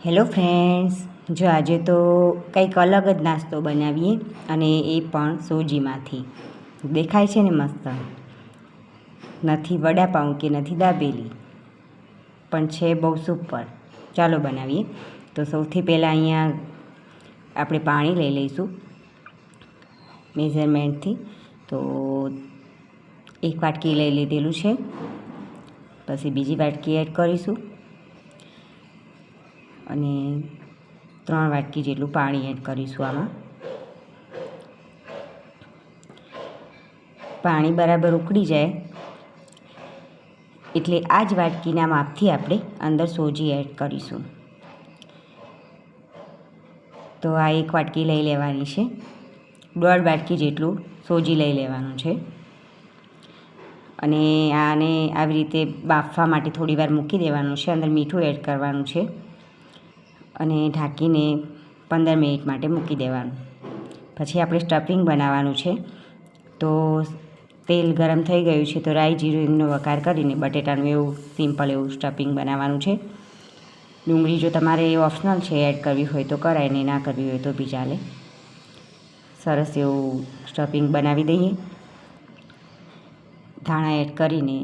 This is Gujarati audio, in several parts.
હેલો ફ્રેન્ડ્સ, જો આજે તો કંઈક અલગ જ નાસ્તો બનાવીએ અને એ પણ સોજીમાંથી. દેખાય છે ને મસ્ત. નથી વડાપાઉં કે નથી દાબેલી, પણ છે બહુ સુપર. ચાલો બનાવીએ. તો સૌથી પહેલાં અહીંયા આપણે પાણી લઈ લઈશું મેઝરમેન્ટથી. તો 1 વાટકી લઈ લીધેલું છે. પછી બીજી વાટકી એડ કરીશું અને 3 વાટકી જેટલું પાણી એડ કરીશું. આમાં પાણી બરાબર ઉકળી જાય એટલે આ જ વાટકીના માપથી આપણે અંદર સોજી એડ કરીશું. તો આ 1 વાટકી લઈ લેવાની છે. 1.5 વાટકી જેટલું સોજી લઈ લેવાનું છે અને આને આવી રીતે બાફવા માટે થોડી વાર મૂકી દેવાનું છે. અંદર મીઠું એડ કરવાનું છે અને ઢાંકીને 15 મિનિટ માટે મૂકી દેવાનું. પછી આપણે સ્ટફિંગ બનાવવાનું છે. તો તેલ ગરમ થઈ ગયું છે તો રાઈ જીરું હિંગનો વઘાર કરીને બટેટાનું એવું સિમ્પલ એવું સ્ટફિંગ બનાવવાનું છે. ડુંગળી જો તમારે ઓપ્શનલ છે, એડ કરવી હોય તો કરાય, ને ના કરવી હોય તો બી ચાલે. સરસ એવું સ્ટફિંગ બનાવી દઈએ. ધાણા એડ કરીને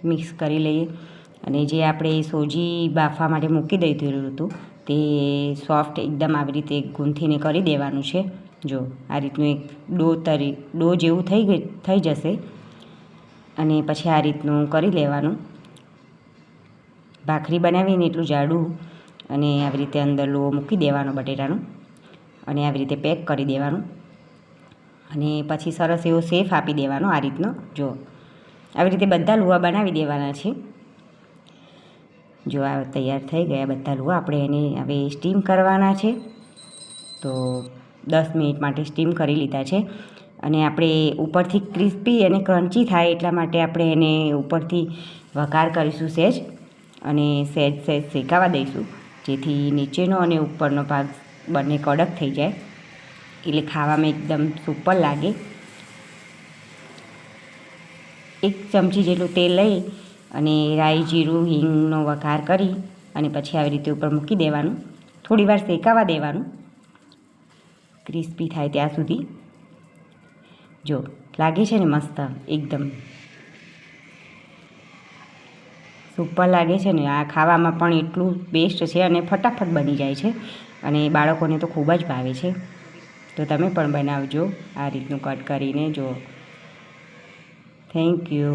મિક્સ કરી લઈએ અને જે આપણે સોજી બાફવા માટે મૂકી દીધેલું હતું તે સોફ્ટ એકદમ આવી રીતે ગૂંથીને કરી દેવાનું છે. જો આ રીતનું એક ડો જેવું થઈ જશે અને પછી આ રીતનું કરી લેવાનું. ભાખરી બનાવીને એટલું જાડું અને આવી રીતે અંદર લોહો મૂકી દેવાનો બટેટાનો અને આવી રીતે પેક કરી દેવાનું અને પછી સરસ એવો શેપ આપી દેવાનો. આ રીતનો જો આવી રીતે બધા લુવા બનાવી દેવાના છે. જો આ તૈયાર થઈ ગયા બધા લુવા. આપણે એને હવે સ્ટીમ કરવાના છે. તો 10 મિનિટ માટે સ્ટીમ કરી લીધા છે અને આપણે ઉપરથી ક્રિસ્પી અને ક્રન્ચી થાય એટલા માટે આપણે એને ઉપરથી વઘાર કરીશું સહેજ અને સહેજ શેકાવા દઈશું, જેથી નીચેનો અને ઉપરનો ભાગ બંને કડક થઈ જાય એટલે ખાવામાં એકદમ સુપર લાગે. 1 ચમચી જેટલું તેલ લઈ અને રાઈ જીરું હિંગનો વઘાર કરી અને પછી આવી રીતે ઉપર મૂકી દેવાનું. થોડી વાર શેકાવા દેવાનું ક્રિસ્પી થાય ત્યાં સુધી. જો લાગે છે ને મસ્ત, એકદમ સુપર લાગે છે ને. આ ખાવામાં પણ એટલું બેસ્ટ છે અને ફટાફટ બની જાય છે અને બાળકોને તો ખૂબ જ ભાવે છે. તો તમે પણ બનાવજો આ રીતનું કટ કરીને. જો થેન્ક યુ.